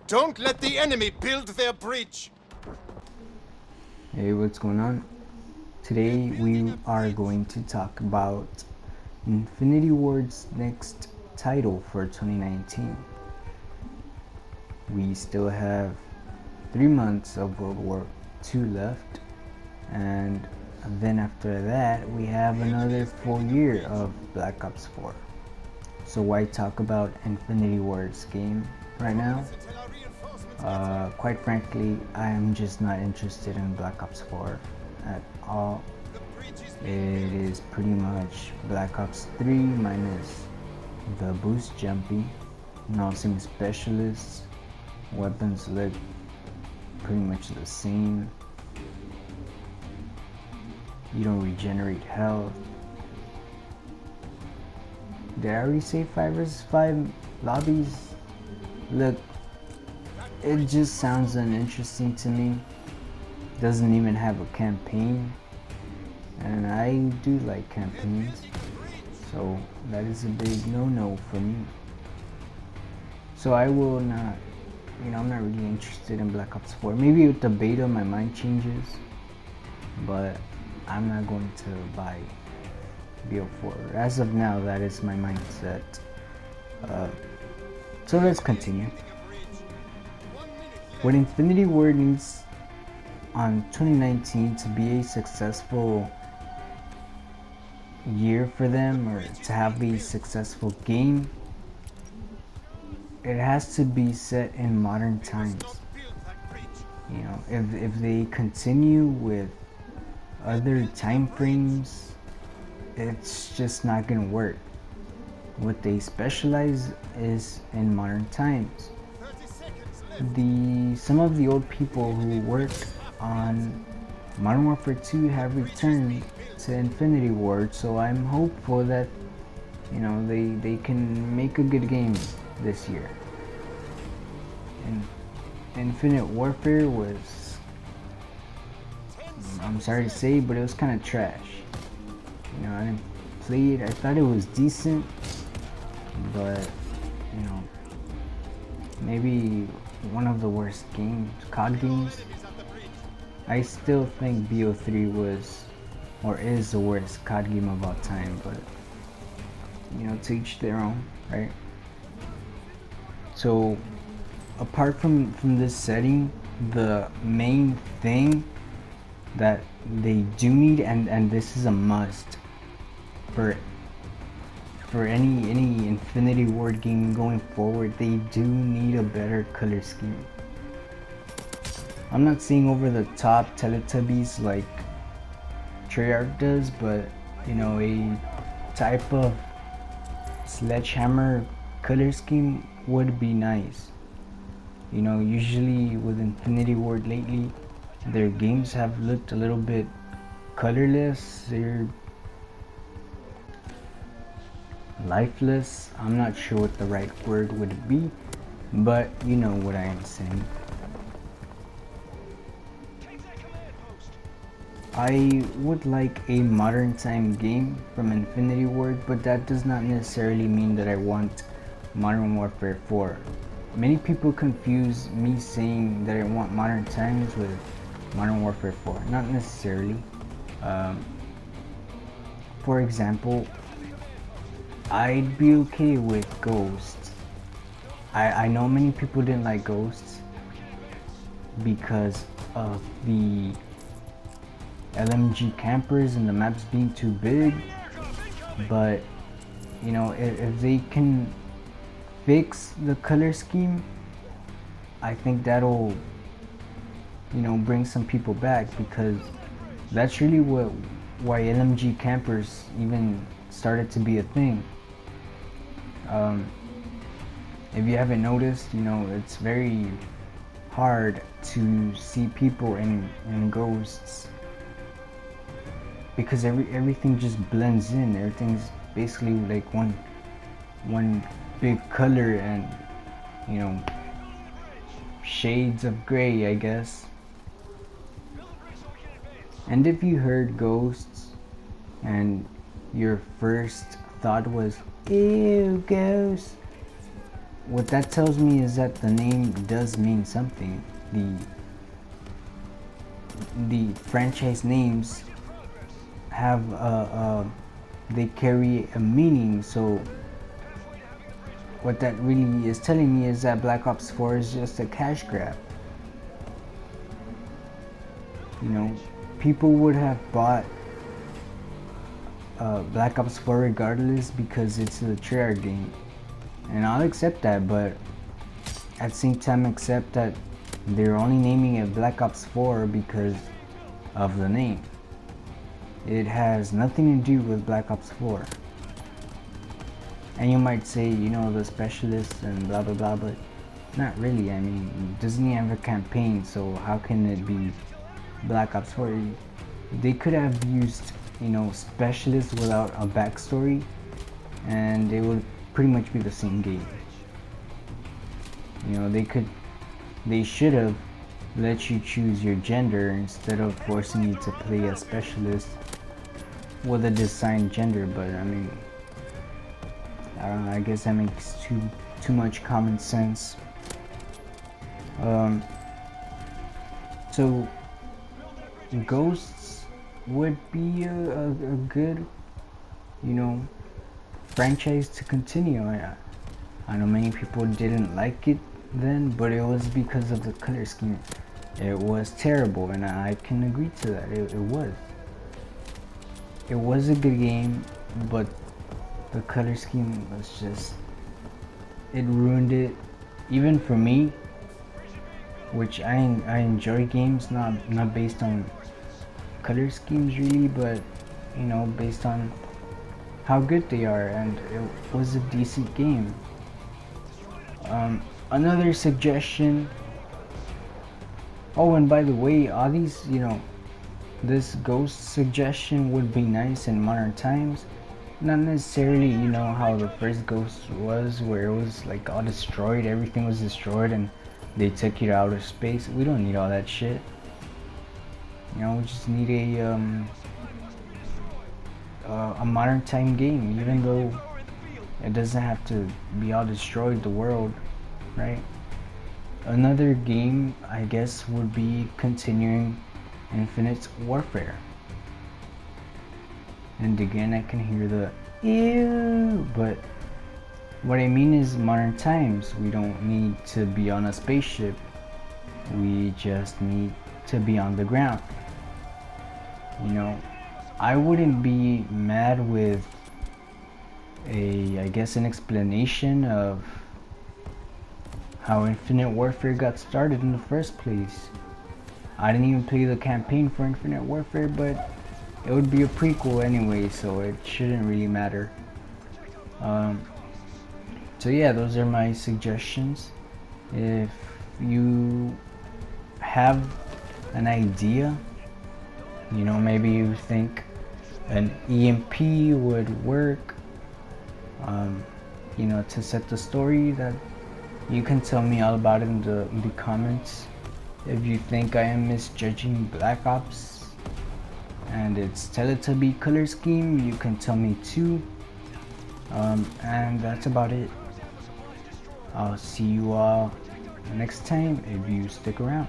Don't let the enemy build their bridge. Hey, what's going on? Today we are going to talk about Infinityward's next title for 2019. We still have 3 months of World War II left, and then after that we have another full year of Black Ops 4. So why talk about Infinityward's game right now? Quite frankly, I am just not interested in Black Ops 4 at all. It is pretty much Black Ops 3 minus the boost jumping, nothing specialists, weapons look pretty much the same. You don't regenerate health. Did I already say 5 vs 5 lobbies? Look, it just sounds uninteresting to me. Doesn't even have a campaign, and I do like campaigns, so that is a big no-no for me. So I will not, I'm not really interested in Black Ops 4. Maybe with the beta my mind changes, but I'm not going to buy BO4. As of now, that is my mindset. So let's continue. What Infinityward needs on 2019 to be a successful year for them, or to have a successful game, it has to be set in modern times. If they continue with other time frames, it's just not gonna work. What they specialize is in modern times. Some of the old people who worked on Modern Warfare 2 have returned to Infinityward, so I'm hopeful that they can make a good game this year. And Infinite Warfare was, I'm sorry to say, but it was kind of trash. I didn't play it. I thought it was decent, but maybe one of the worst games, COD games. I still think BO3 was, or is, the worst COD game of all time, but to each their own, right? So apart from this setting, the main thing that they do need, and this is a must for any Infinityward game going forward, they do need a better color scheme. I'm not saying over the top Teletubbies like Treyarch does, but a type of sledgehammer color scheme would be nice. Usually with Infinityward lately, their games have looked a little bit colorless. They're lifeless. I'm not sure what the right word would be, but you know what I am saying. I would like a modern time game from Infinityward, but that does not necessarily mean that I want Modern Warfare 4. Many people confuse me saying that I want modern times with Modern Warfare 4. Not necessarily. For example, I'd be okay with Ghosts. I know many people didn't like Ghosts because of the LMG campers and the maps being too big, but if they can fix the color scheme, I think that'll bring some people back, because that's really why LMG campers even started to be a thing. If you haven't noticed, it's very hard to see people in Ghosts, because everything just blends in. Everything's basically like one big color, and shades of gray, I guess. And if you heard Ghosts and your first thought was, ew, Ghosts, what that tells me is that the name does mean something. The franchise names have they carry a meaning. So what that really is telling me is that Black Ops 4 is just a cash grab. You know, people would have bought Black Ops 4 regardless because it's a Treyarch game, and I'll accept that, but at the same time accept that they're only naming it Black Ops 4 because of the name. It has nothing to do with Black Ops 4. And you might say, you know, the specialists and blah blah blah, but not really. I mean, it doesn't have a campaign, so how can it be Black Ops 4? They could have used, you know, specialists without a backstory, and it would pretty much be the same game. You know, they should have let you choose your gender instead of forcing you to play a specialist with a design gender. But I mean, I don't know, I guess that makes too much common sense. So Ghosts would be a good, you know, franchise to continue. I know many people didn't like it then, but it was because of the color scheme. It was terrible, and I can agree to that. It was a good game, but the color scheme was just, it ruined it, even for me, which I enjoy games not based on color schemes really, but you know, based on how good they are, and it was a decent game. Another suggestion, oh, and by the way, all these, you know, this Ghost suggestion would be nice in modern times. Not necessarily, you know, how the first Ghost was, where it was like all destroyed, everything was destroyed and they took you to outer space. We don't need all that shit. You know, we just need a modern time game, even though it doesn't have to be all destroyed, the world, right? Another game, I guess, would be continuing Infinite Warfare. And again, I can hear the ew, but what I mean is modern times. We don't need to be on a spaceship. We just need to be on the ground. You know, I wouldn't be mad with I guess an explanation of how Infinite Warfare got started in the first place. I didn't even play the campaign for Infinite Warfare, but it would be a prequel anyway, so it shouldn't really matter. So yeah, those are my suggestions. If you have an idea, you know, maybe you think an EMP would work, you know, to set the story, that you can tell me all about it in the comments. If you think I am misjudging Black Ops and its Teletubby color scheme, you can tell me too. And that's about it. I'll see you all next time if you stick around.